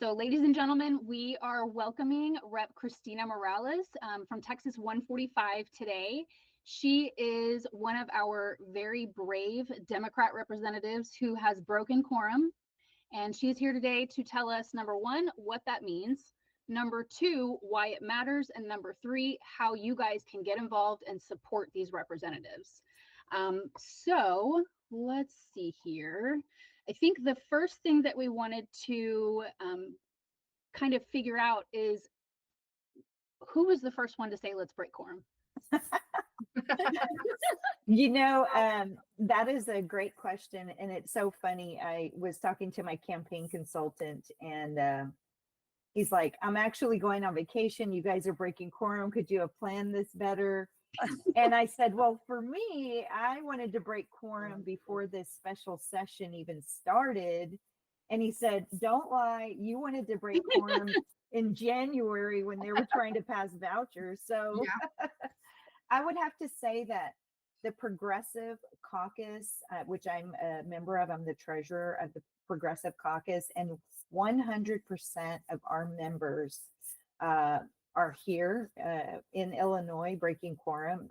So ladies and gentlemen, we are welcoming Rep. Christina Morales from Texas 145 today. She is one of our very brave Democrat representatives who has broken quorum. And she's here today to tell us, number one, what that means. Number two, why it matters. And number three, how you guys can get involved and support these representatives. So let's see here. I think the first thing that we wanted to kind of figure out is who was the first one to say, let's break quorum? That is a great question. And it's so funny. I was talking to my campaign consultant and he's like, I'm actually going on vacation. You guys are breaking quorum. Could you have planned this better? And I said, well, for me, I wanted to break quorum before this special session even started. And he said, don't lie. You wanted to break quorum in January when they were trying to pass vouchers. So yeah. I would have to say that the Progressive Caucus, which I'm a member of, I'm the treasurer of the Progressive Caucus, and 100% of our members are here in Illinois breaking quorum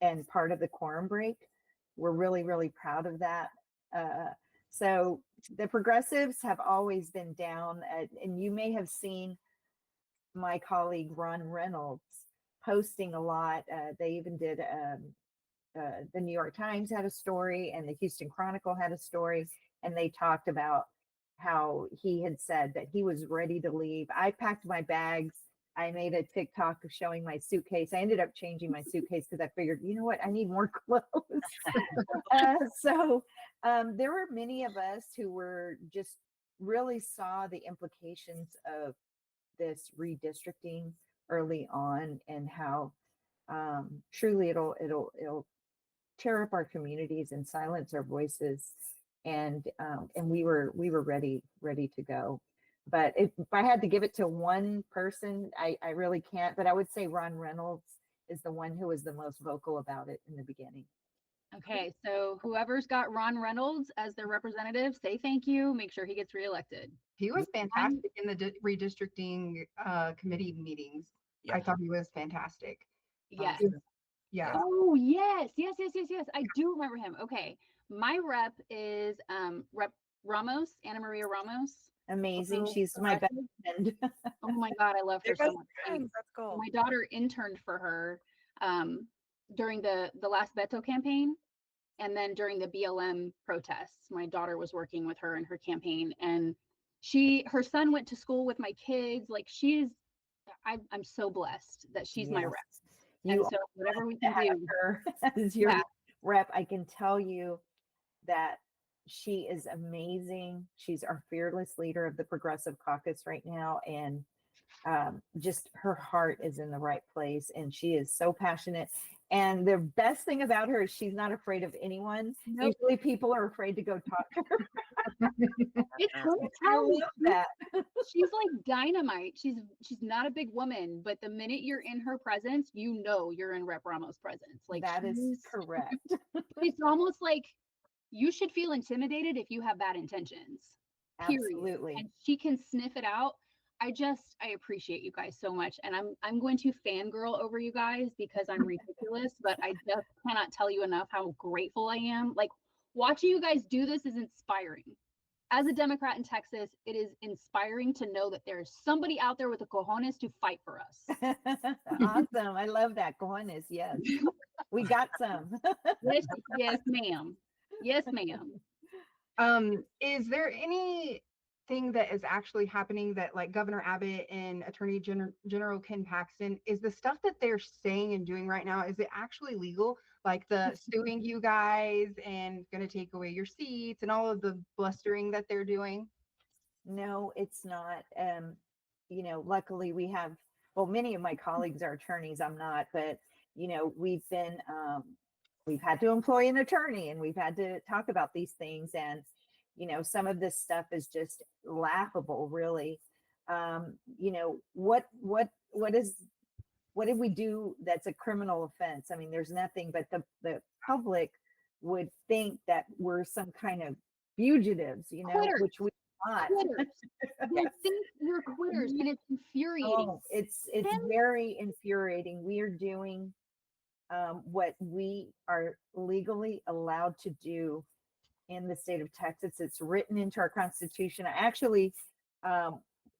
and part of the quorum break. We're really, really proud of that. So the progressives have always been down, and you may have seen my colleague Ron Reynolds posting a lot. They even did, the New York Times had a story and the Houston Chronicle had a story, and they talked about how he had said that he was ready to leave. I packed my bags. I made a TikTok showing my suitcase. I ended up changing my suitcase because I figured, you know what, I need more clothes. So there were many of us who were just really saw the implications of this redistricting early on and how truly it'll tear up our communities and silence our voices. And we were ready to go. But if I had to give it to one person, I really can't. But I would say Ron Reynolds is the one who was the most vocal about it in the beginning. Okay, so whoever's got Ron Reynolds as their representative, say thank you. Make sure he gets reelected. He was fantastic in the redistricting committee meetings. Yeah. I thought he was fantastic. Yes. Yeah. Oh, yes. I do remember him. Okay. My rep is Rep Ramos, Anna Maria Ramos. Amazing. She's my best friend. Oh my God, I love her so much. That's cool. My daughter interned for her during the last Beto campaign, and then during the BLM protests. My daughter was working with her in her campaign, and her son went to school with my kids. Like I'm so blessed that she's my rep. And so whatever we can do her as your rep, I can tell you that she is amazing. She's our fearless leader of the Progressive Caucus right now. And just her heart is in the right place. And she is so passionate. And the best thing about her is she's not afraid of anyone. Nope. Usually people are afraid to go talk to her. I love that. She's like dynamite. She's not a big woman, but the minute you're in her presence, you know you're in Rep Ramos' presence. Like that is correct. It's almost like you should feel intimidated if you have bad intentions. Period. Absolutely. And she can sniff it out. I appreciate you guys so much. And I'm going to fangirl over you guys because I'm ridiculous, but I just cannot tell you enough how grateful I am. Like watching you guys do this is inspiring. As a Democrat in Texas, it is inspiring to know that there's somebody out there with the cojones to fight for us. Awesome. I love that. Cojones. Yes. We got some. Yes, ma'am. Yes, ma'am. Is there anything that is actually happening that like Governor Abbott and Attorney General Ken Paxton, is the stuff that they're saying and doing right now, is it actually legal? Like the suing you guys and going to take away your seats and all of the blustering that they're doing? No, it's not. Luckily we have, many of my colleagues are attorneys. I'm not, but we've had to employ an attorney and we've had to talk about these things. And, some of this stuff is just laughable, really. What did we do that's a criminal offense? I mean, there's nothing, but the public would think that we're some kind of fugitives, which we not. quitters. They think you're quitters, and it's infuriating. Oh, it's Then- very infuriating. We are doing what we are legally allowed to do in the state of Texas. It's written into our Constitution. I actually,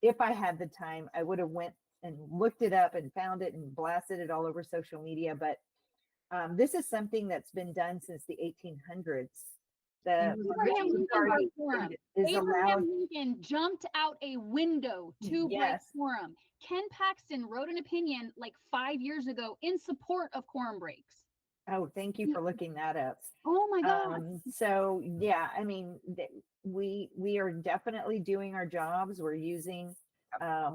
if I had the time, I would have went and looked it up and found it and blasted it all over social media. But this is something that's been done since the 1800s. The Abraham Lincoln party broke quorum. is allowed. Abraham Lincoln jumped out a window to break Yes. quorum. Ken Paxton wrote an opinion like 5 years ago in support of quorum breaks. Oh, thank you for looking that up. Oh my God. So yeah, I mean, we are definitely doing our jobs. We're using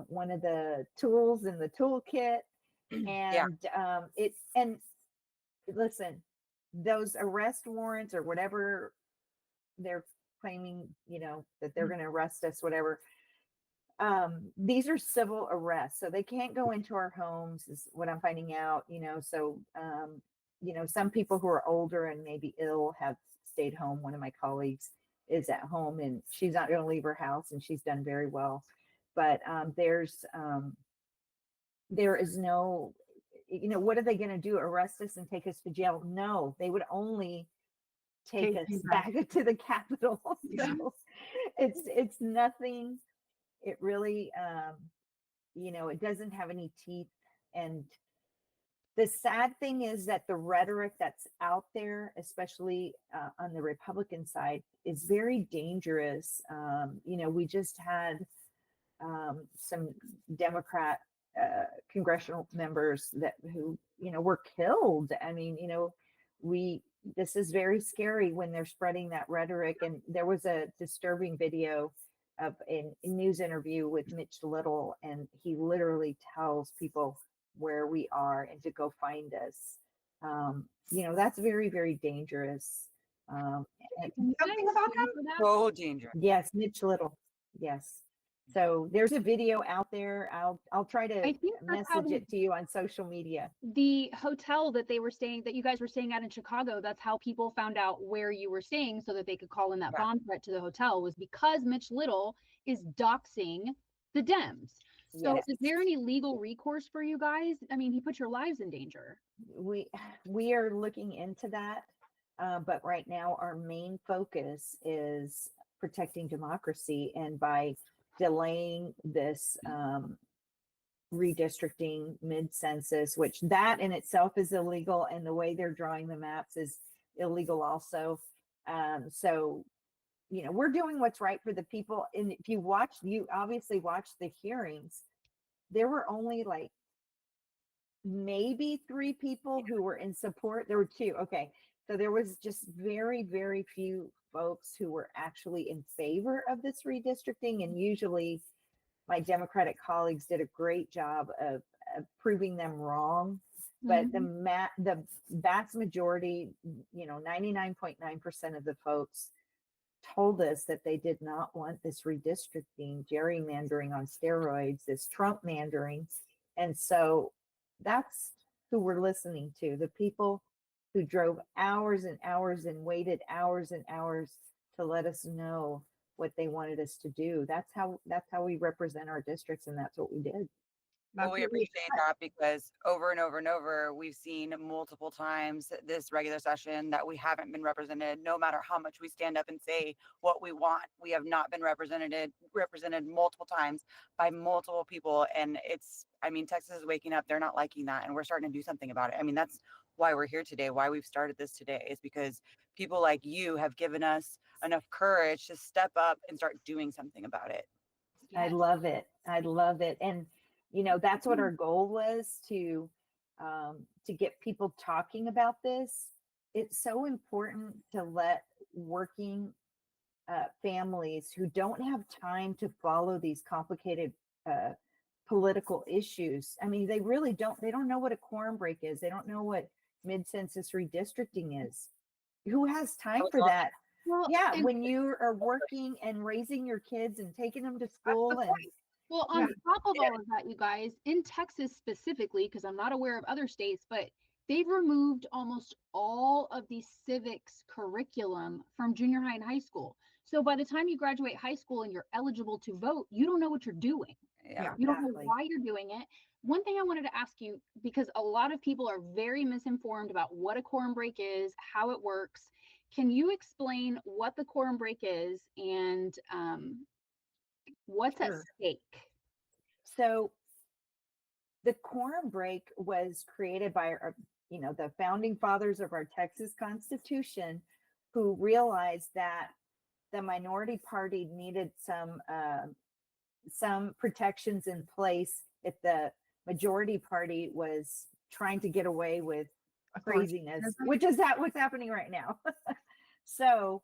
one of the tools in the toolkit, and and listen, those arrest warrants or whatever they're claiming, that they're going to arrest us, whatever. These are civil arrests, so they can't go into our homes, is what I'm finding out. So some people who are older and maybe ill have stayed home. One of my colleagues is at home and she's not going to leave her house, and she's done very well. But there is no, what are they going to do? Arrest us and take us to jail? No, they would only take us back to the Capitol. So it's nothing. It really, it doesn't have any teeth. And the sad thing is that the rhetoric that's out there, especially on the Republican side, is very dangerous. We just had some Democrat congressional members who were killed. I mean, this is very scary when they're spreading that rhetoric. And there was a disturbing video of a news interview with Mitch Little, and he literally tells people where we are and to go find us. That's very, very dangerous. Something about that? So dangerous. Yes, Mitch Little. Yes. So there's a video out there. I'll try to I think that's how message it to you on social media. the hotel that they were staying, that you guys were staying at in Chicago, that's how people found out where you were staying so that they could call in that Right. bomb threat to the hotel, was because Mitch Little is doxing the Dems. So Yes. is there any legal recourse for you guys? I mean, he put your lives in danger. We are looking into that, but right now our main focus is protecting democracy, and by delaying this redistricting mid-census, which that in itself is illegal, and the way they're drawing the maps is illegal also. So we're doing what's right for the people. And if you obviously watched the hearings, there were only like maybe 3 people who were in support. There were 2. Okay. So there was just very, very few folks who were actually in favor of this redistricting. And usually my Democratic colleagues did a great job of proving them wrong. But the vast majority, 99.9% of the folks told us that they did not want this redistricting, gerrymandering on steroids, this Trump-mandering. And so that's who we're listening to, the people who drove hours and hours and waited hours and hours to let us know what they wanted us to do. That's how we represent our districts, and that's what we did. Well, we appreciate that, because over and over and over, we've seen multiple times this regular session that we haven't been represented. No matter how much we stand up and say what we want, we have not been represented multiple times by multiple people. And Texas is waking up. They're not liking that, and we're starting to do something about it. I mean, that's why we're here today, why we've started this today, is because people like you have given us enough courage to step up and start doing something about it. Yes. I love it. And that's what our goal was, to get people talking about this. It's so important to let working families who don't have time to follow these complicated political issues. I mean, they really don't. They don't know what a quorum break is. They don't know what mid-census redistricting is. Who has time for that? Well, yeah, when you are working and raising your kids and taking them to school and well, on top of all of that, you guys, in Texas specifically, because I'm not aware of other states, but they've removed almost all of the civics curriculum from junior high and high school. So by the time you graduate high school and you're eligible to vote, you don't know what you're doing. Yeah. You don't know Exactly. why you're doing it. One thing I wanted to ask you, because a lot of people are very misinformed about what a quorum break is, how it works. Can you explain what the quorum break is and what's at Sure. stake? So the quorum break was created by our, the founding fathers of our Texas Constitution, who realized that the minority party needed some protections in place if the majority party was trying to get away with craziness, which is what's happening right now. So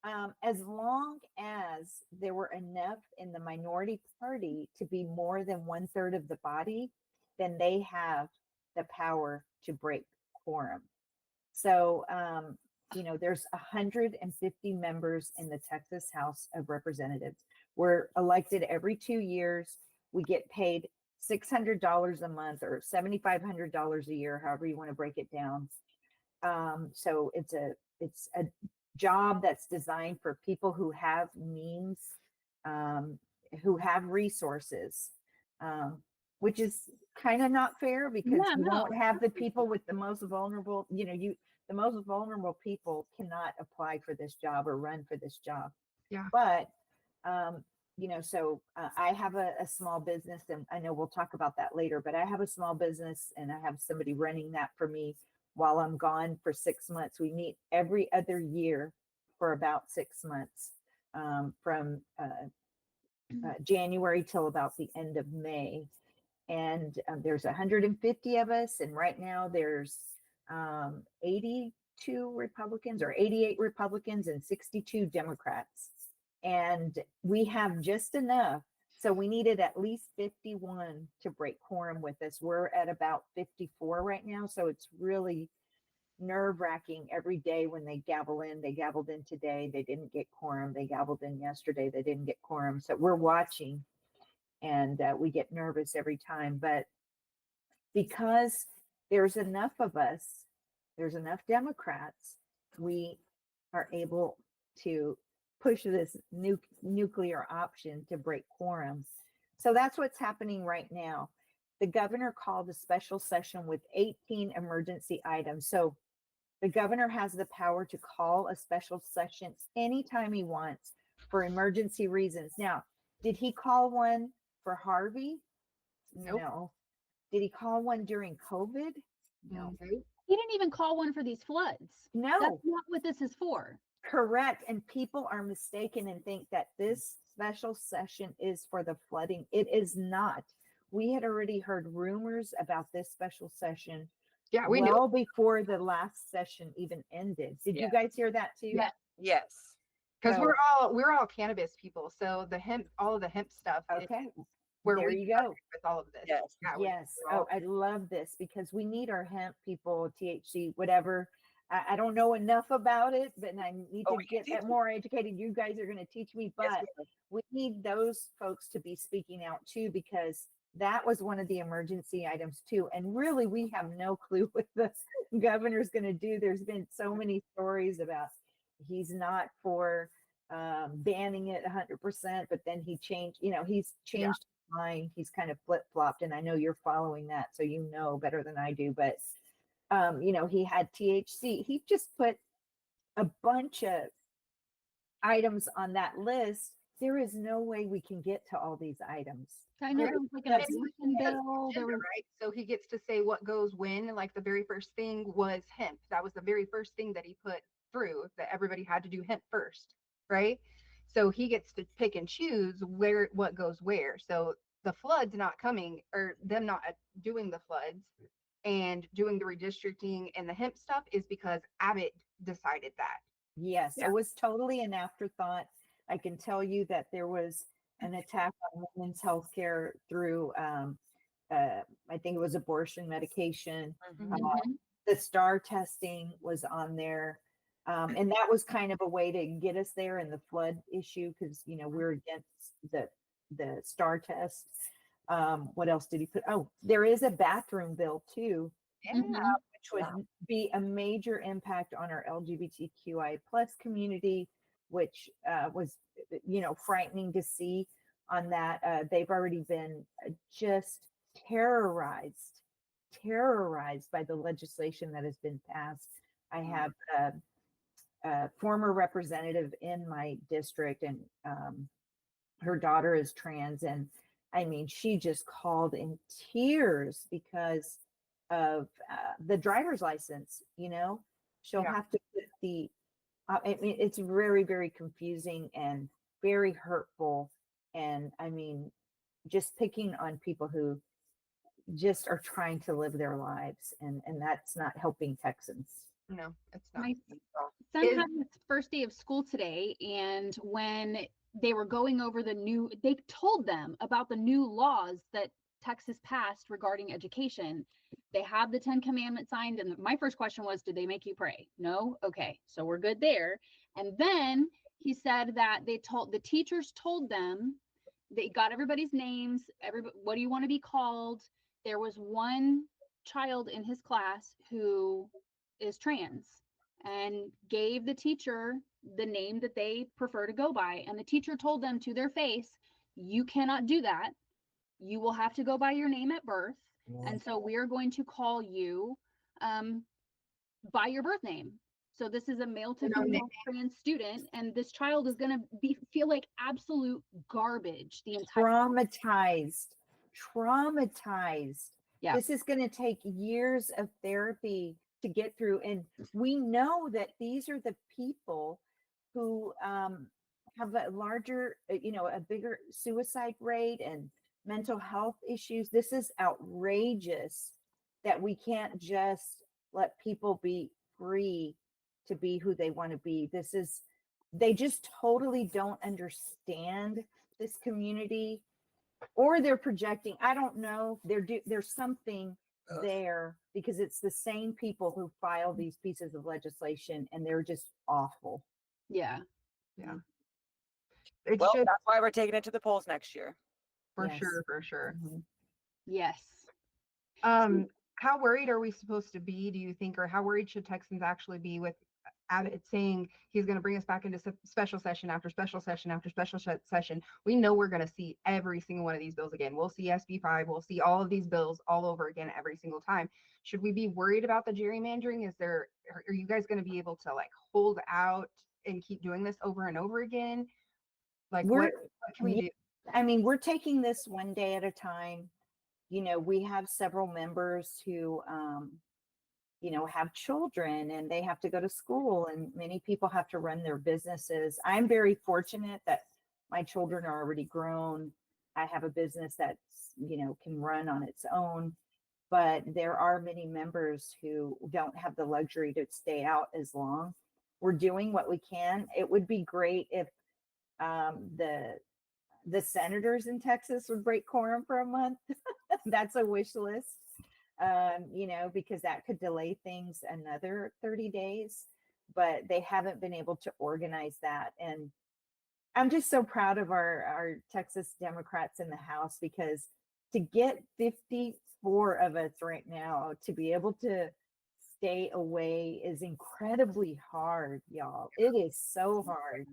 as long as there were enough in the minority party to be more than 1/3 of the body, then they have the power to break quorum. So, there's 150 members in the Texas House of Representatives. We're elected every 2 years. We get paid $600 a month or $7,500 a year, however you want to break it down. So it's a job that's designed for people who have means, who have resources, which is kind of not fair because Yeah, you no. won't have the people with the most vulnerable, the most vulnerable people cannot apply for this job or run for this job. Yeah. But, so I have a small business, and I know we'll talk about that later, but I have a small business and I have somebody running that for me while I'm gone for 6 months. We meet every other year for about 6 months, from January till about the end of May. And there's 150 of us. And right now there's 82 Republicans or 88 Republicans and 62 Democrats. And we have just enough. So we needed at least 51 to break quorum with us. We're at about 54 right now. So it's really nerve-wracking every day when they gavel in. They gavelled in today, they didn't get quorum. They gavelled in yesterday, they didn't get quorum. So we're watching, and we get nervous every time. But because there's enough of us, there's enough Democrats, we are able to push this nuclear option to break quorum. So that's what's happening right now. The governor called a special session with 18 emergency items. So the governor has the power to call a special session anytime he wants for emergency reasons. Now, did he call one for Harvey? Nope. No. Did he call one during COVID? No. Nope. He didn't even call one for these floods. No. That's not what this is for. Correct. And people are mistaken and think that this special session is for the flooding. It is not. We had already heard rumors about this special session Yeah, we knew. before the last session even ended. Did you guys hear that too? Yeah. Yes. Because So- we're all cannabis people. So the hemp, all of the hemp stuff. is Okay. where There we you go. started with all of this. Yes. Yeah, Yes. we're all- Oh, I love this because we need our hemp people, THC, whatever. I don't know enough about it, but I need Oh, to we can get teach you. more educated. You guys are going to teach me, Yes, but we need those folks to be speaking out too, because that was one of the emergency items too. And really, we have no clue what the governor's going to do. There's been so many stories about he's not for banning it 100%, but then he changed, he's changed his mind. He's kind of flip-flopped, and I know you're following that, so you know better than I do, but he had THC. He just put a bunch of items on that list. There is no way we can get to all these items. I know Yeah. there was like an That's- abortion bill. There agenda, was right? So he gets to say what goes when. Like the very first thing was hemp. That was the very first thing that he put through, that everybody had to do hemp first, right? So he gets to pick and choose what goes where. So the floods not coming, or them not doing the floods and doing the redistricting and the hemp stuff, is because Abbott decided that. Yes, Yeah. it was totally an afterthought. I can tell you that there was an attack on women's health care through, I think it was abortion medication. Mhm. Mhm. The STAR testing was on there. And that was kind of a way to get us there in the flood issue, because, we're against the STAR test. What else did he put? Oh, there is a bathroom bill too, Mhm. which would be a major impact on our LGBTQI plus community. which was, frightening to see on that. They've already been just terrorized by the legislation that has been passed. I have a former representative in my district, and her daughter is trans, and I mean, she just called in tears because of the driver's license. She'll have to put the I mean, it's very, very confusing and very hurtful. And I mean, just picking on people who just are trying to live their lives, and that's not helping Texans. No, it's not. My son had his first day of school today, and when they were going over they told them about the new laws that Texas passed regarding education. They have the 10 Commandments signed, and my first question was, did they make you pray? No? Okay, so we're good there. And then he said that the teachers told them, they got everybody's names, what do you want to be called? There was one child in his class who is trans, and gave the teacher the name that they prefer to go by. And the teacher told them to their face, you cannot do that. You will have to go by your name at birth. And so we are going to call you by your birth name. So this is a male to female trans student, and this child is going to feel like absolute garbage the entire traumatized. Yeah. This is going to take years of therapy to get through. And we know that these are the people who have a larger, a bigger suicide rate and mental health issues. This is outrageous that we can't just let people be free to be who they want to be. They just totally don't understand this community, or they're projecting. I don't know. There's something there, because it's the same people who file these pieces of legislation, and they're just awful. Yeah. That's why we're taking it to the polls next year. For sure. Mm-hmm. Yes. How worried are we supposed to be, do you think, or how worried should Texans actually be with Abbott saying he's going to bring us back into special session after special session after special session? We know we're going to see every single one of these bills again. We'll see SB 5. We'll see all of these bills all over again every single time. Should we be worried about the gerrymandering? Are you guys going to be able to hold out and keep doing this over and over again? What can we do? I mean, we're taking this one day at a time. We have several members who have children, and they have to go to school, and many people have to run their businesses. I'm very fortunate that my children are already grown. I have a business that's, can run on its own, but there are many members who don't have the luxury to stay out as long. We're doing what we can. It would be great if the senators in Texas would break quorum for a month. That's a wish list. Because that could delay things another 30 days, but they haven't been able to organize that. And I'm just so proud of our Texas Democrats in the House, because to get 54 of us right now to be able to stay away is incredibly hard, y'all. It is so hard.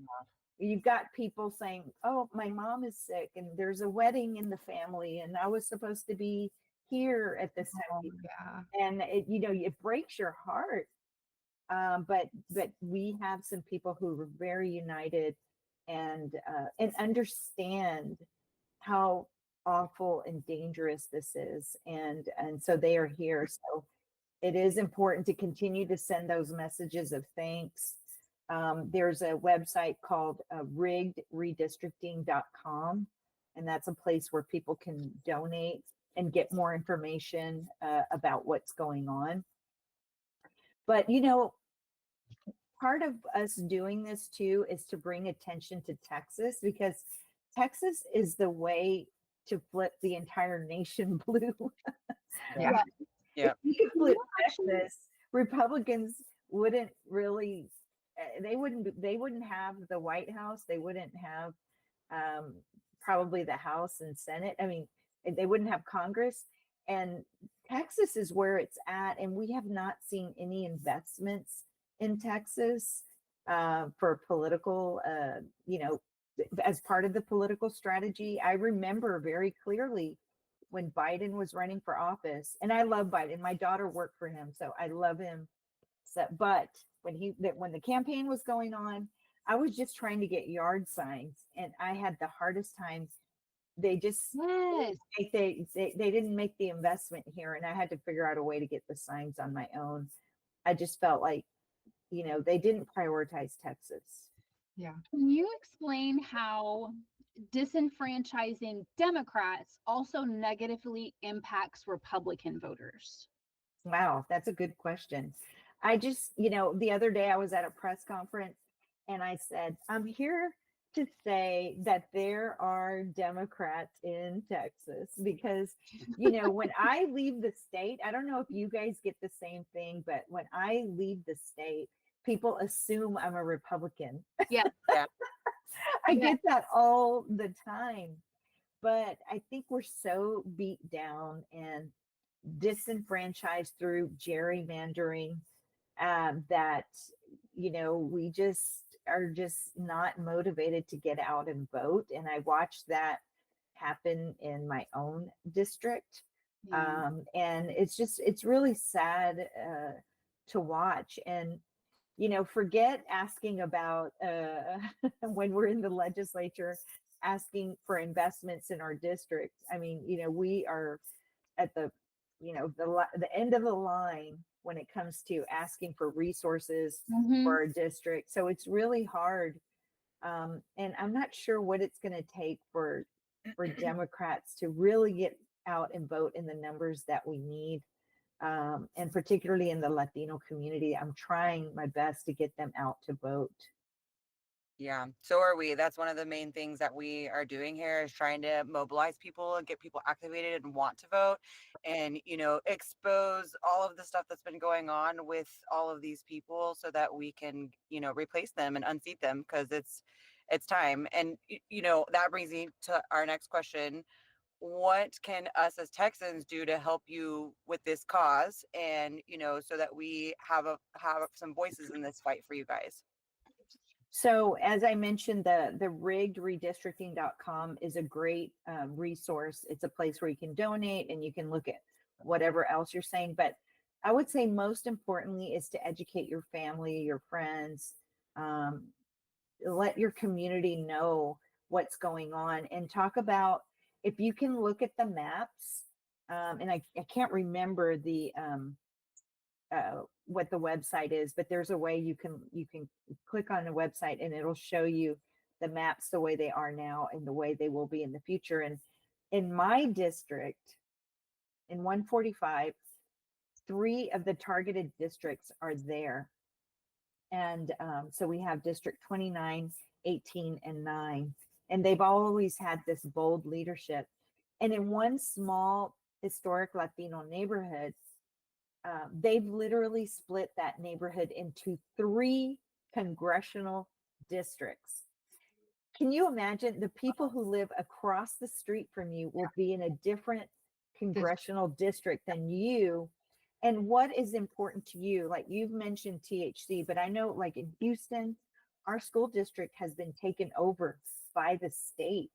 You've got people saying, oh, my mom is sick and there's a wedding in the family and I was supposed to be here at this time. And it breaks your heart. But we have some people who are very united and understand how awful and dangerous this is. And so they are here. So it is important to continue to send those messages of thanks. There's a website called redistricting.com, and that's a place where people can donate and get more information about what's going on. But, part of us doing this too is to bring attention to Texas, because Texas is the way to flip the entire nation blue. Yeah. If you could flip Texas, Republicans wouldn't really, they wouldn't have the White House. They wouldn't have probably the House and Senate. I mean, they wouldn't have Congress. And Texas is where it's at. And we have not seen any investments in Texas. for political, as part of the political strategy. I remember very clearly when Biden was running for office, and I love Biden. My daughter worked for him, so I love him. So, but when the campaign was going on, I was just trying to get yard signs, and I had the hardest time. They just Yes. they didn't make the investment here, and I had to figure out a way to get the signs on my own. I just felt like, they didn't prioritize Texas. Yeah. Can you explain how disenfranchising Democrats also negatively impacts Republican voters? Wow, that's a good question. I just, the other day I was at a press conference and I said, I'm here to say that there are Democrats in Texas because, when I leave the state, I don't know if you guys get the same thing, but when I leave the state, people assume I'm a Republican. Yeah. Yeah. I Yeah. get that all the time. But I think we're so beat down and disenfranchised through gerrymandering, that we just are just not motivated to get out and vote. And I watched that happen in my own district. Yeah. And it's really sad to watch. And forget asking about when we're in the legislature asking for investments in our district. I mean, we are at the the end of the line when it comes to asking for resources Mhm. for our district. So it's really hard, and I'm not sure what it's going to take for Democrats to really get out and vote in the numbers that we need, and particularly in the Latino community. I'm trying my best to get them out to vote. Yeah, so are we. That's one of the main things that we are doing here is trying to mobilize people and get people activated and want to vote and, expose all of the stuff that's been going on with all of these people so that we can, replace them and unseat them because it's time. And, that brings me to our next question. What can us as Texans do to help you with this cause and, so that we have some voices in this fight for you guys? So as I mentioned, the redistricting.com is a great resource. It's a place where you can donate and you can look at whatever else you're saying. But I would say most importantly is to educate your family, your friends, let your community know what's going on and talk about, if you can look at the maps, and I can't remember the what the website is, but there's a way you can click on the website and it'll show you the maps the way they are now and the way they will be in the future. And in my district, in 145, 3 of the targeted districts are there. And so we have District 29, 18, and 9. And they've always had this bold leadership. And in one small historic Latino neighborhood, they've literally split that neighborhood into 3 congressional districts. Can you imagine the people who live across the street from you will be in a different congressional district than you? And what is important to you? Like you've mentioned THC, but I know like in Houston, our school district has been taken over by the state.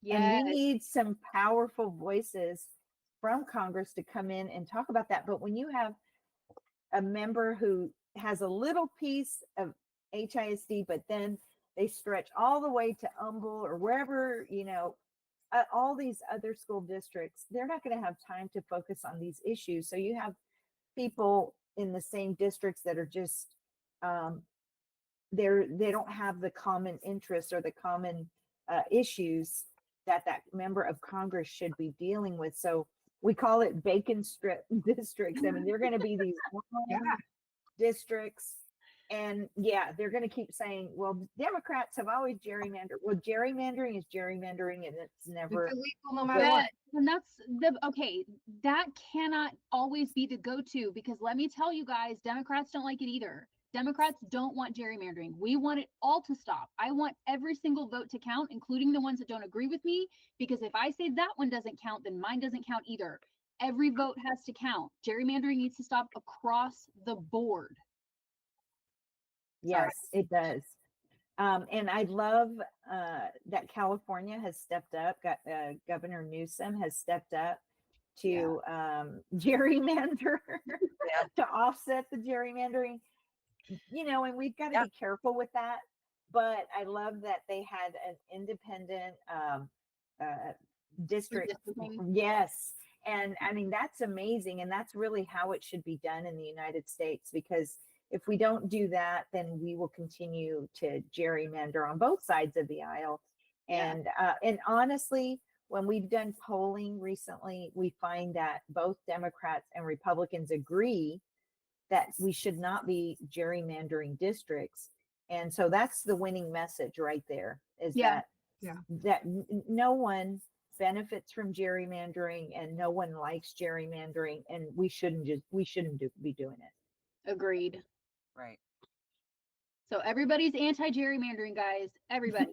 And we Yes. need some powerful voices from Congress to come in and talk about that. But when you have a member who has a little piece of HISD, but then they stretch all the way to Humble or wherever, all these other school districts, they're not going to have time to focus on these issues. So you have people in the same districts that are just, they don't have the common interests or the common issues that member of Congress should be dealing with. So we call it bacon strip districts. I mean, they're going to be these Yeah. districts. And yeah, they're going to keep saying, well, Democrats have always gerrymandered. Well, gerrymandering is gerrymandering and it's never It's illegal no matter what. And that's okay. That cannot always be the go-to because let me tell you guys, Democrats don't like it either. Democrats don't want gerrymandering. We want it all to stop. I want every single vote to count, including the ones that don't agree with me, because if I say that one doesn't count, then mine doesn't count either. Every vote has to count. Gerrymandering needs to stop across the board. Yes, it does. And I love that California has stepped up. Governor Newsom has stepped up to gerrymander to offset the gerrymandering. And we've got to be careful with that. But I love that they had an independent district. Yes. And I mean, that's amazing. And that's really how it should be done in the United States, because if we don't do that, then we will continue to gerrymander on both sides of the aisle. And honestly, when we've done polling recently, we find that both Democrats and Republicans agree that we should not be gerrymandering districts. And so that's the winning message right there, is that no one benefits from gerrymandering and no one likes gerrymandering, and we shouldn't be doing it. Agreed. Right. So everybody's anti-gerrymandering, guys. Everybody.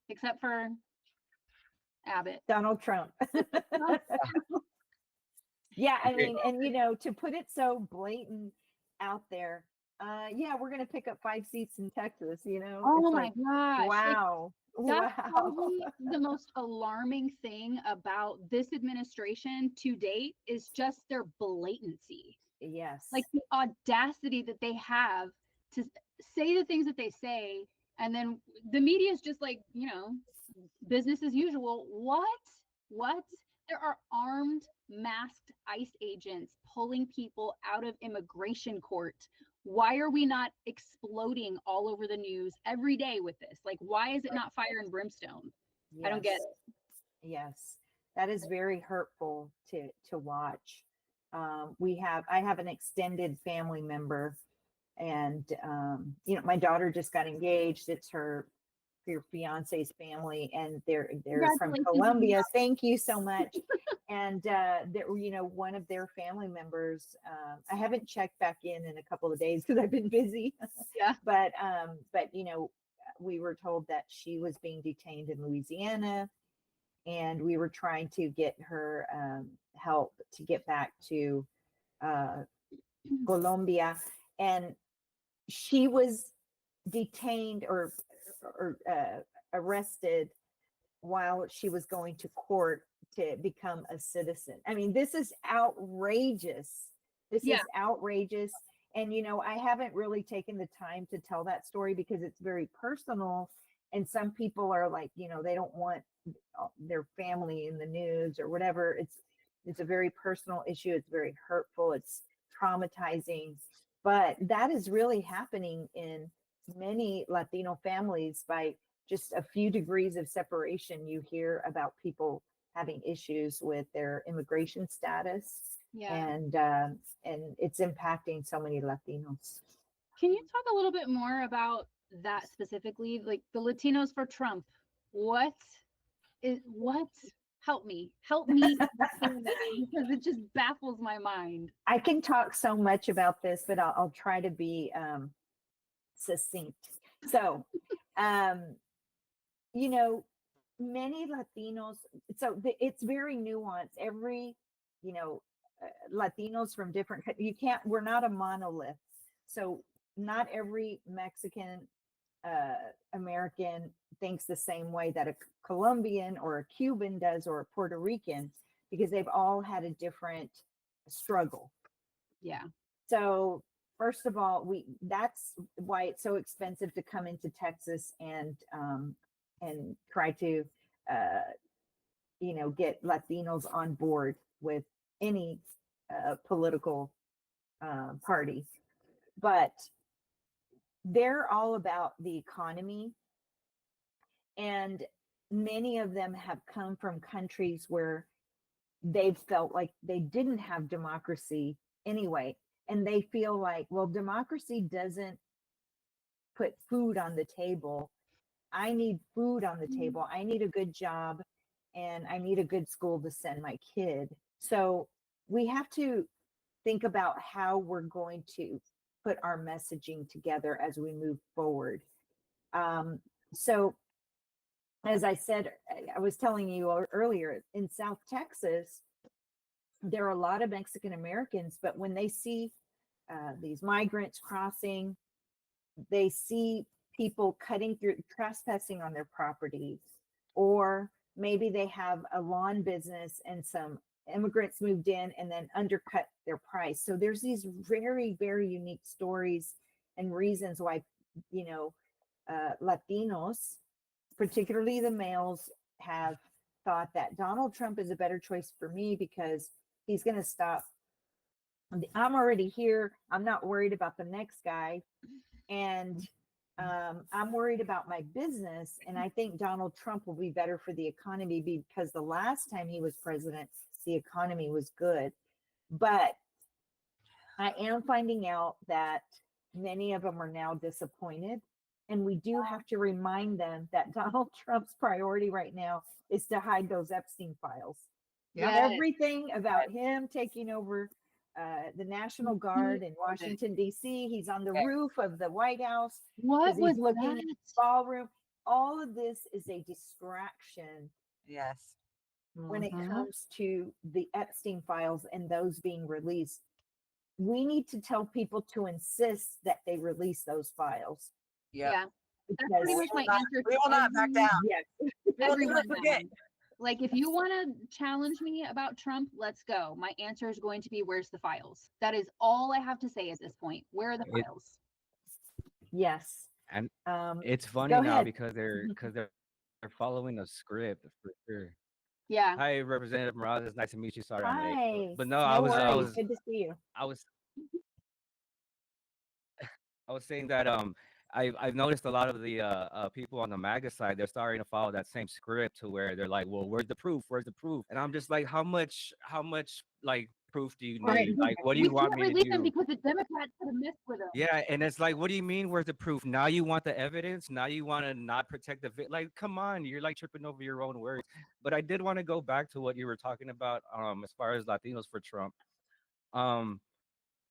Except for Abbott. Donald Trump. Yeah, I mean, and to put it so blatant out there, we're gonna pick up 5 seats in Texas, Oh my gosh. Wow. That's probably the most alarming thing about this administration to date is just their blatancy. Yes. Like the audacity that they have to say the things that they say, and then the media is just like, business as usual. What? There are armed, masked ICE agents pulling people out of immigration court. Why are we not exploding all over the news every day with this? Like, why is it not fire and brimstone? Yes. I don't get it. Yes, that is very hurtful to watch. I have an extended family member, and my daughter just got engaged. It's her fiance's family, and they're from Colombia. Thank you so much. And one of their family members, I haven't checked back in a couple of days because I've been busy. But we were told that she was being detained in Louisiana, and we were trying to get her help to get back to Colombia, and she was detained or arrested while she was going to court to become a citizen. I mean, this is outrageous. This is outrageous. And, I haven't really taken the time to tell that story because it's very personal. And some people are like, they don't want their family in the news or whatever. It's a very personal issue. It's very hurtful. It's traumatizing. But that is really happening in many Latino families. By just a few degrees of separation, you hear about people having issues with their immigration status. And it's impacting so many Latinos. Can you talk a little bit more about that specifically, like the Latinos for Trump? What? Help me because it just baffles my mind. I can talk so much about this, but I'll try to be succinct. So, many Latinos, it's very nuanced. Every, Latinos from different, we're not a monolith. So not every Mexican American thinks the same way that a Colombian or a Cuban does, or a Puerto Rican, because they've all had a different struggle. Yeah. So first of all, that's why it's so expensive to come into Texas and try to get Latinos on board with any political party. But they're all about the economy, and many of them have come from countries where they've felt like they didn't have democracy anyway, and they feel like, well, democracy doesn't put food on the table. I need food on the table. I need a good job, and I need a good school to send my kid. So we have to think about how we're going to put our messaging together as we move forward. So as I said, I was telling you earlier, in South Texas, there are a lot of Mexican Americans, but when they see these migrants crossing. They see people cutting through, trespassing on their property, or maybe they have a lawn business and some immigrants moved in and then undercut their price. So there's these very, very unique stories and reasons why, Latinos, particularly the males, have thought that Donald Trump is a better choice for me because he's going to stop. I'm already here. I'm not worried about the next guy. And I'm worried about my business. And I think Donald Trump will be better for the economy because the last time he was president, the economy was good. But I am finding out that many of them are now disappointed. And we do have to remind them that Donald Trump's priority right now is to hide those Epstein files. Yeah. Everything about him taking over the National Guard in Washington, D.C. He's on the roof of the White House. What was he's looking that? at the ballroom. All of this is a distraction. Yes. When it comes to the Epstein files and those being released. We need to tell people to insist that they release those files. Yep. Yeah. That's pretty much my answer. We will not back down. Yes. Everyone forget. Like, if you want to challenge me about Trump, let's go. My answer is going to be, where's the files? That is all I have to say at this point. Where are the files? Yes. And Um, it's funny go now ahead. because they're following a script for sure. Yeah. Hi, Representative Morales. It's nice to meet you. Sorry, I'm late. Hi. But no, No I worries. was Good to see you. I was saying that I've noticed a lot of the people on the MAGA side, they're starting to follow that same script to where they're like, well, where's the proof? Where's the proof? And I'm just like, how much like proof do you Right. need? Like, what do We you want can't me to release them do? because the Democrats could have messed with them. Yeah, and it's like, what do you mean? Where's the proof? Now you want the evidence? Now you want to not protect the like? Come on, you're like tripping over your own words. But I did want to go back to what you were talking about, as far as Latinos for Trump.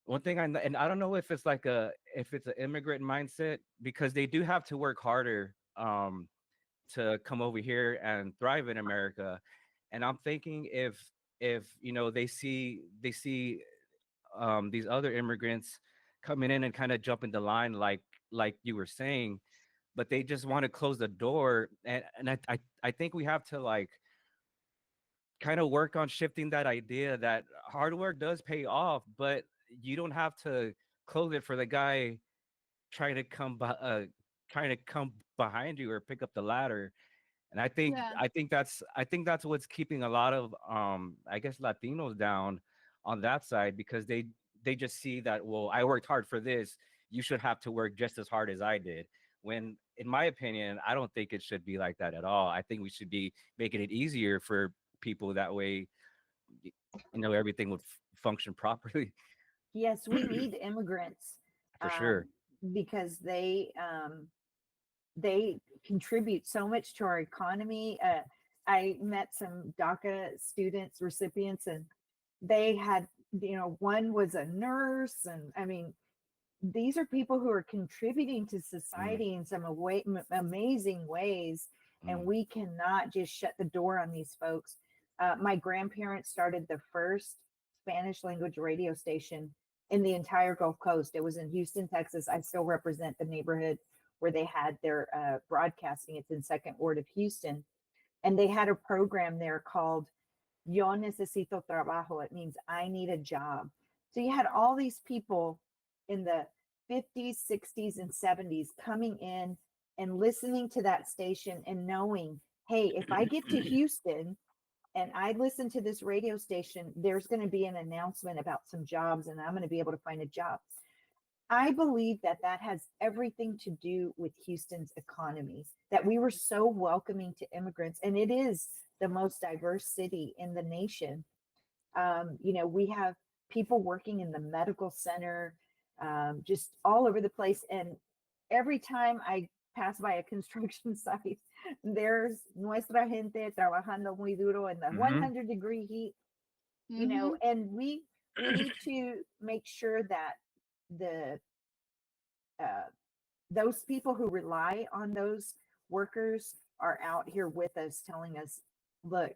One thing and I don't know if it's like if it's an immigrant mindset, because they do have to work harder to come over here and thrive in America. And I'm thinking if they see these other immigrants coming in and kind of jumping the line, like you were saying, but they just want to close the door. And I think we have to like kind of work on shifting that idea that hard work does pay off, but you don't have to close it for the guy trying to come behind you or pick up the ladder. And Yeah. I think that's what's keeping a lot of I guess Latinos down on that side, because they just see that, well, I worked hard for this, you should have to work just as hard as I did. When in my opinion, I don't think it should be like that at all. I think we should be making it easier for people, that way everything would function properly. Yes, we need immigrants For sure. because they contribute so much to our economy. I met some DACA students, recipients, and they had, one was a nurse. And I mean, these are people who are contributing to society in some amazing ways. And we cannot just shut the door on these folks. My grandparents started the first Spanish language radio station in the entire Gulf Coast. It was in Houston, Texas. I still represent the neighborhood where they had their broadcasting. It's in Second Ward of Houston. And they had a program there called Yo Necesito Trabajo. It means I need a job. So you had all these people in the 50s, 60s, and 70s coming in and listening to that station and knowing, hey, if I get to Houston and I listen to this radio station, there's going to be an announcement about some jobs and I'm going to be able to find a job. I believe that has everything to do with Houston's economy, that we were so welcoming to immigrants, and it is the most diverse city in the nation. We have people working in the medical center, just all over the place. And every time I pass by a construction site, there's nuestra gente trabajando muy duro in the 100-degree heat, and we need to make sure that those people who rely on those workers are out here with us, telling us, look,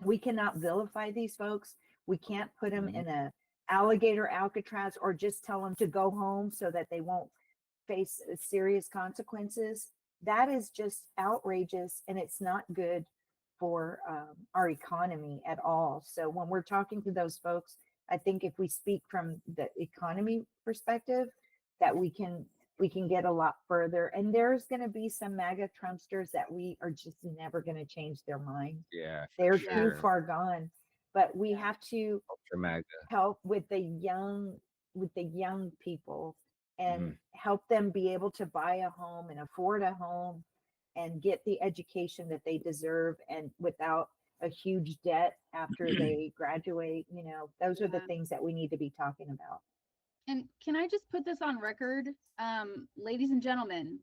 we cannot vilify these folks. We can't put them in a alligator Alcatraz, or just tell them to go home so that they won't face serious consequences. That is just outrageous, and it's not good for our economy at all. So when we're talking to those folks, I think if we speak from the economy perspective, that we can get a lot further. And there's going to be some MAGA Trumpsters that we are just never going to change their mind. Yeah, They're sure. too far gone. But we have to Ultra MAGA. help with the young people and Mhm. help them be able to buy a home and afford a home and get the education that they deserve, and without a huge debt after they graduate. Those are the Yeah. things that we need to be talking about. And can I just put this on record? Ladies and gentlemen,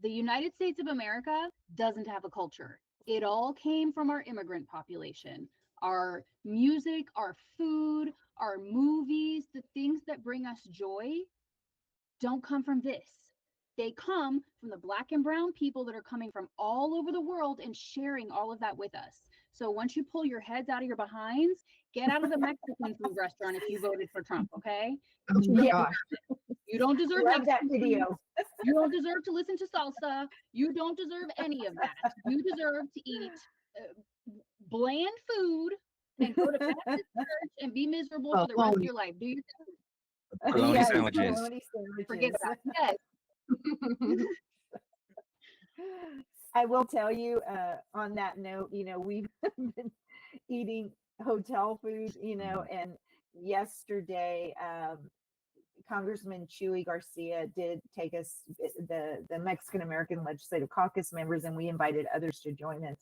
the United States of America doesn't have a culture. It all came from our immigrant population. Our music, our food, our movies, the things that bring us joy don't come from this. They come from the Black and brown people that are coming from all over the world and sharing all of that with us. So once you pull your heads out of your behinds, get out of the Mexican food restaurant if you voted for Trump, okay? Oh my Yeah. gosh. You don't deserve Love that Mexican food. video. You don't deserve to listen to salsa. You don't deserve any of that. You deserve to eat bland food and go to Baptist church and be miserable for the rest of your life. Do you Bologna Yes, sandwiches. bologna forget sandwiches. that? Yes. I will tell you, on that note, we've been eating hotel food, and yesterday, Congressman Chuy Garcia did take us, the Mexican American Legislative Caucus members, and we invited others to join us.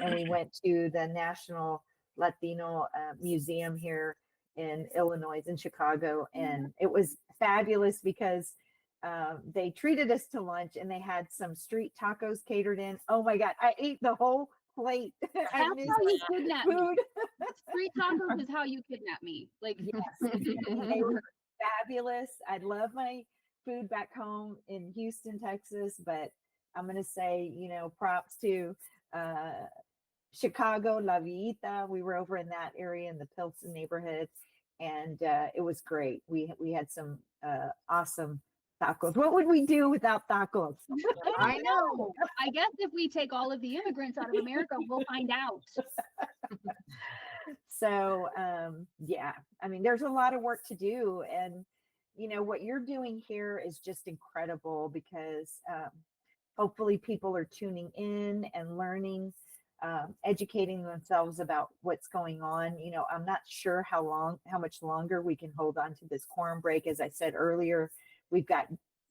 And we went to the National Latino Museum here in Illinois, in Chicago. And it was fabulous because they treated us to lunch, and they had some street tacos catered in. Oh my God, I ate the whole plate. That's I how missed you kidnap me. food. Street tacos is how you kidnap me. Like, Yes, they were fabulous. I love my food back home in Houston, Texas, but I'm going to say, props to Chicago, La Villita. We were over in that area in the Pilsen neighborhood, and it was great. We had some awesome tacos. What would we do without tacos? I know. I guess if we take all of the immigrants out of America, we'll find out. So, yeah, I mean, there's a lot of work to do. And, what you're doing here is just incredible, because hopefully people are tuning in and learning, educating themselves about what's going on. I'm not sure how much longer we can hold on to this quorum break. As I said earlier, we've got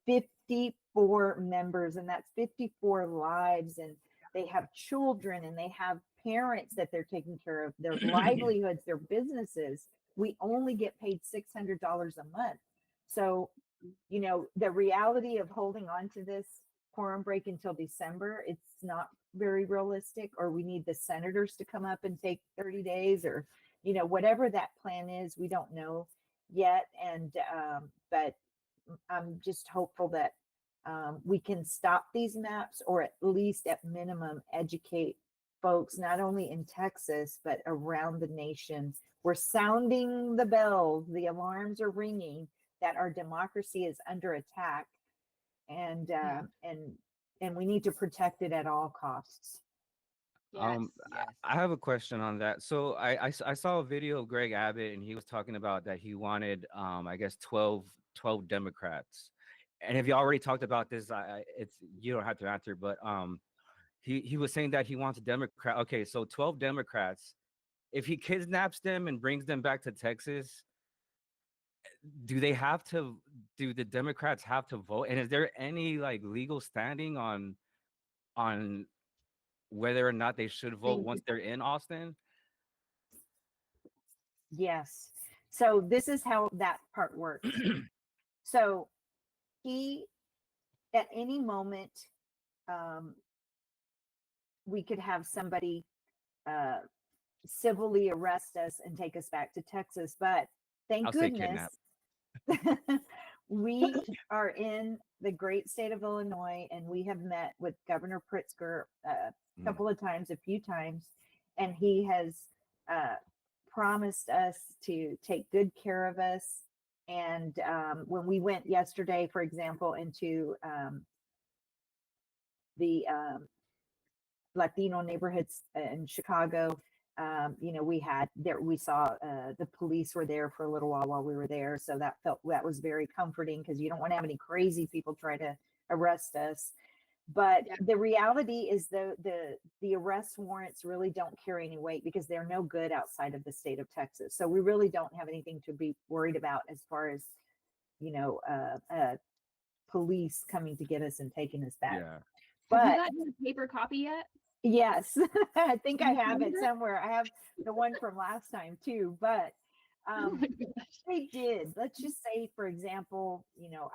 54 members, and that's 54 lives, and they have children, and they have parents that they're taking care of, their livelihoods, their businesses. We only get paid $600 a month. So, the reality of holding on to this quorum break until December, it's not very realistic. Or we need the senators to come up and take 30 days, or, whatever that plan is, we don't know yet. And, but I'm just hopeful that we can stop these maps, or at least at minimum educate folks, not only in Texas, but around the nation. We're sounding the bells, the alarms are ringing that our democracy is under attack, and and we need to protect it at all costs. Yes. I have a question on that. So I saw a video of Greg Abbott, and he was talking about that he wanted, I guess 12 Democrats. And if you already talked about this, it's, you don't have to answer, but he was saying that he wants a Democrat. Okay, so 12 Democrats. If he kidnaps them and brings them back to Texas, do the Democrats have to vote? And is there any like legal standing on whether or not they should vote once they're in Austin? Yes. So this is how that part works. So he, at any moment, we could have somebody civilly arrest us and take us back to Texas. But thank I'll say goodness kidnap. we are in the great state of Illinois, and we have met with Governor Pritzker a couple of times, a few times, and he has promised us to take good care of us. And when we went yesterday, for example, into the Latino neighborhoods in Chicago, we saw the police were there for a little while we were there. So that was very comforting, because you don't want to have any crazy people try to arrest us. But the reality is the arrest warrants really don't carry any weight, because they're no good outside of the state of Texas. So we really don't have anything to be worried about as far as, police coming to get us and taking us back. Yeah. But have you gotten a paper copy yet? yes, I think I have it remember? somewhere. I have the one from last time too, but Oh my gosh. they did. Let's just say, for example,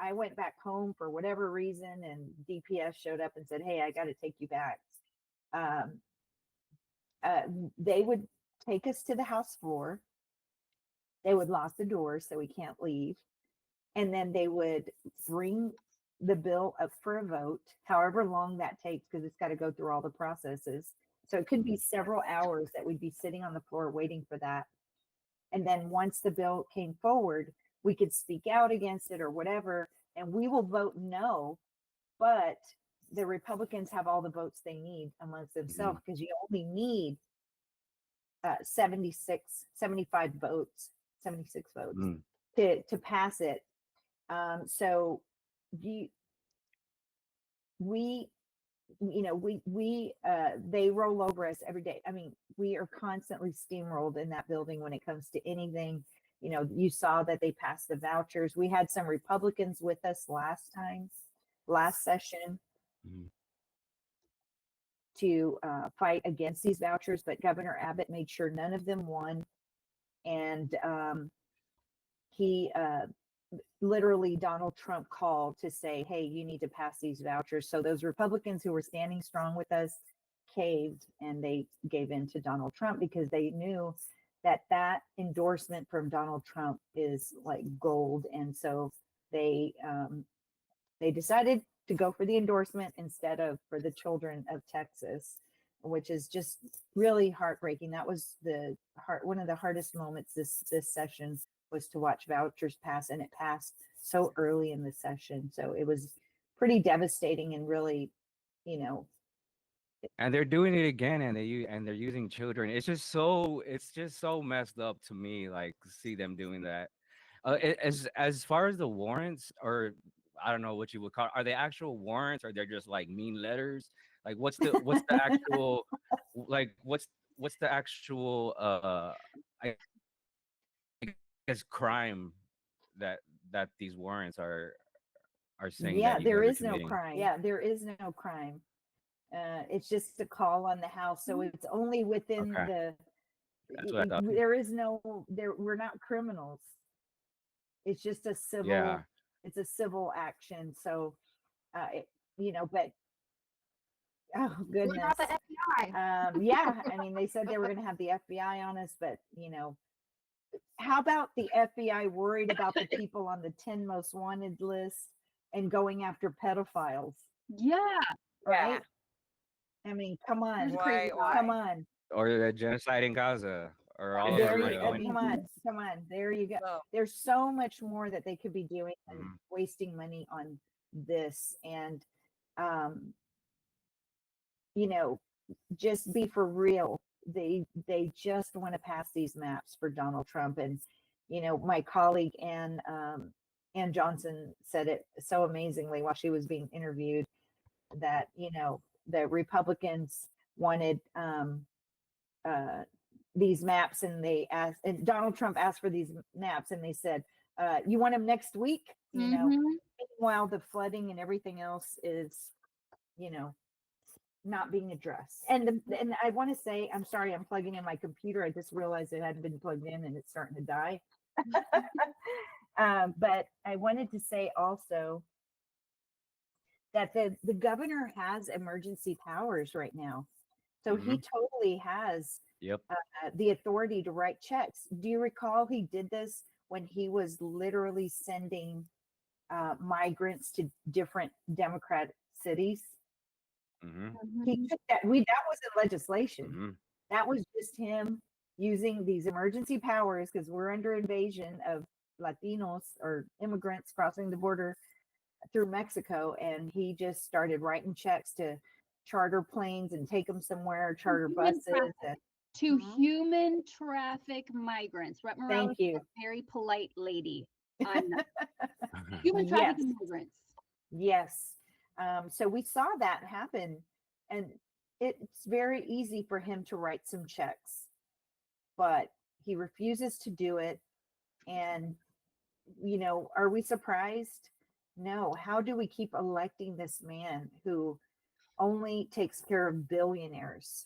I went back home for whatever reason, and DPS showed up and said, "Hey, I got to take you back." They would take us to the house floor. They would lock the door so we can't leave. And then they would bring the bill up for a vote, however long that takes, because it's got to go through all the processes. So it could be several hours that we'd be sitting on the floor waiting for that. And then once the bill came forward, we could speak out against it or whatever, and we will vote no. But the Republicans have all the votes they need amongst themselves, because you only need 75 votes, 76 votes to pass it. So they roll over us every day. I mean, we are constantly steamrolled in that building when it comes to anything. You saw that they passed the vouchers. We had some Republicans with us last session to fight against these vouchers, but Governor Abbott made sure none of them won. And he literally, Donald Trump called to say, "Hey, you need to pass these vouchers." So those Republicans who were standing strong with us caved, and they gave in to Donald Trump, because they knew that endorsement from Donald Trump is like gold. And so they decided to go for the endorsement instead of for the children of Texas, which is just really heartbreaking. That was one of the hardest moments this session, was to watch vouchers pass, and it passed so early in the session. So it was pretty devastating, and really, And they're doing it again, and they're using children. It's just so messed up to me, like, to see them doing that. As far as the warrants, or I don't know what you would call, are they actual warrants, or they're just like mean letters? Like, what's the actual like what's the actual I guess crime that these warrants are saying that you there guys are is no committing? crime. Yeah, there is no crime. It's just a call on the house. So it's only within Okay. That's what I thought. We're not criminals. It's just a civil, Yeah. it's a civil action. So, but oh What goodness. about the FBI? Yeah, I mean, they said they were going to have the FBI on us, but how about the FBI worried about the people on the 10 most wanted list and going after pedophiles? Yeah. Right? I mean, come on. Why? Come on. Or the genocide in Gaza, or all There over. you go. Come on. There you go. Oh. There's so much more that they could be doing than Mhm. wasting money on this. And, just be for real. They just want to pass these maps for Donald Trump. And, my colleague Ann Johnson said it so amazingly while she was being interviewed, that, the Republicans wanted these maps, and and Donald Trump asked for these maps, and they said, you want them next week? Meanwhile, the flooding and everything else is, not being addressed. And I want to say, I'm sorry, I'm plugging in my computer. I just realized it hadn't been plugged in, and it's starting to die. But I wanted to say also that the governor has emergency powers right now. So he totally has the authority to write checks. Do you recall he did this when he was literally sending migrants to different Democrat cities? He took that. That wasn't legislation. That was just him using these emergency powers because we're under invasion of Latinos or immigrants crossing the border through Mexico. And he just started writing checks to charter planes and take them somewhere, charter buses. To human traffic migrants. Rep. Morales Thank you. is a very polite lady. Human trafficking migrants. Yes. So we saw that happen, and it's very easy for him to write some checks, but he refuses to do it. And, you know, are we surprised? No. How do we keep electing this man who only takes care of billionaires?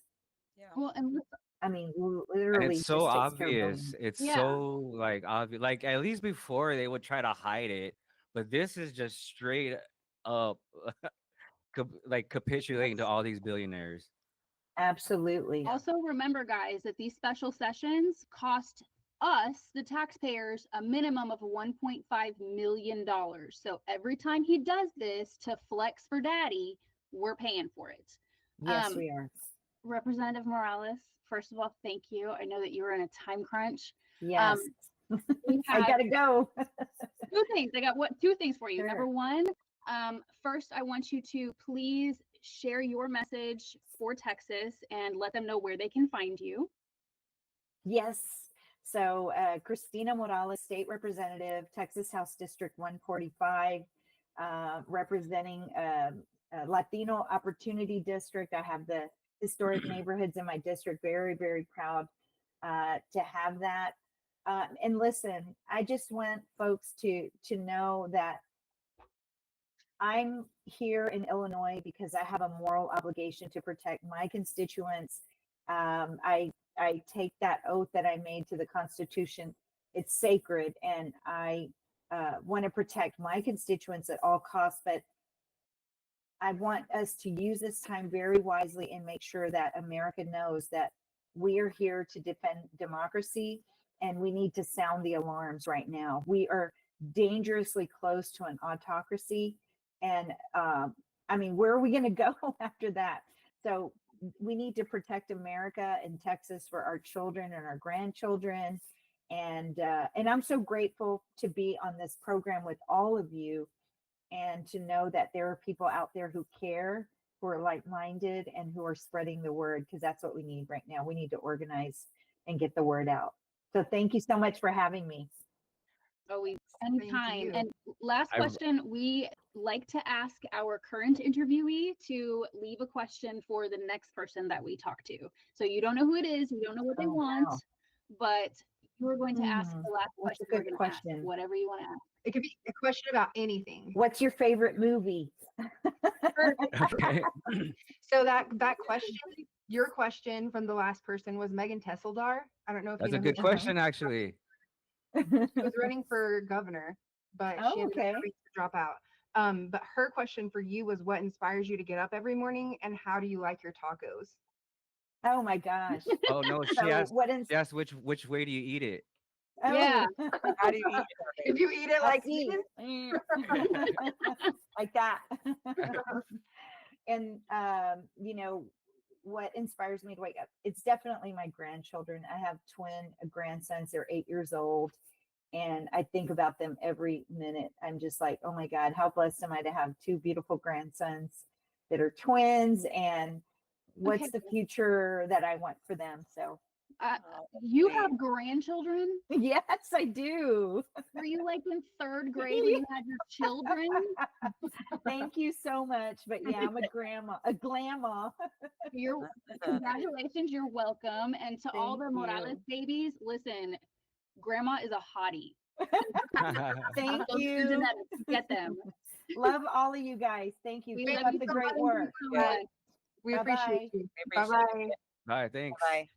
Yeah. Well, and I mean, And literally, it's so just takes care of obvious. billionaires. It's Yeah. so like obvious. Like at least before they would try to hide it, but this is just straight up like capitulating to all these billionaires. Absolutely. also remember, guys, that these special sessions cost us, the taxpayers, a minimum of $1.5 million. So every time he does this to flex for daddy, we're paying for it. Yes, we are. Representative Morales, first of all, thank you. I know that you were in a time crunch. Yes. We I have gotta go. two things. I got two things for you. Sure. Number one, first, I want you to please share your message for Texas and let them know where they can find you. Yes. So Christina Morales, State Representative, Texas House District 145, representing Latino Opportunity District. I have the historic neighborhoods in my district. Very, very proud to have that. And listen, I just want folks to know that I'm here in Illinois because I have a moral obligation to protect my constituents. I take that oath that I made to the Constitution. It's sacred, and I want to protect my constituents at all costs. But I want us to use this time very wisely and make sure that America knows that we are here to defend democracy, and we need to sound the alarms right now. We are dangerously close to an autocracy. And I mean, where are we going to go after that? So we need to protect America and Texas for our children and our grandchildren. And I'm so grateful to be on this program with all of you, and to know that there are people out there who care, who are like-minded, and who are spreading the word, because that's what we need right now. We need to organize and get the word out. So thank you so much for having me. Always, Thank anytime. you. And last question, we like to ask our current interviewee to leave a question for the next person that we talk to. So you don't know who it is, you don't know what they want, wow. but you're going to ask the last That's question. a We're good going to ask question. whatever you want to ask. It could be a question about anything. What's your favorite movie? Okay. So that question, your question from the last person was Megan Tesseldar. I don't know if That's you a know who good she question, actually. She was running for governor, but Oh, she ended okay. up having to drop out. But her question for you was, what inspires you to get up every morning, and how do you like your tacos? Oh my gosh. Oh no, So she asked which way do you eat it? Oh. Yeah. How do you eat If you eat it like Así. me, Like that. And you know what inspires me to wake up? It's definitely my grandchildren. I have twin grandsons. They're 8 years old, and I think about them every minute. I'm just like, oh my God, how blessed am I to have two beautiful grandsons that are twins, and what's Okay. the future that I want for them? So You have grandchildren? yes, I do. Were you like in third grade when you had your children? Thank you so much. But yeah, I'm a grandma. Congratulations, you're welcome. And to all the Thank Morales you. babies, listen, grandma is a hottie. Thank Those are you. genetics. Get them. Love all of you guys. Thank you. We Keep love up you the so great much. work. we appreciate Bye-bye. you. We appreciate Bye-bye. it. All right, thanks. Bye.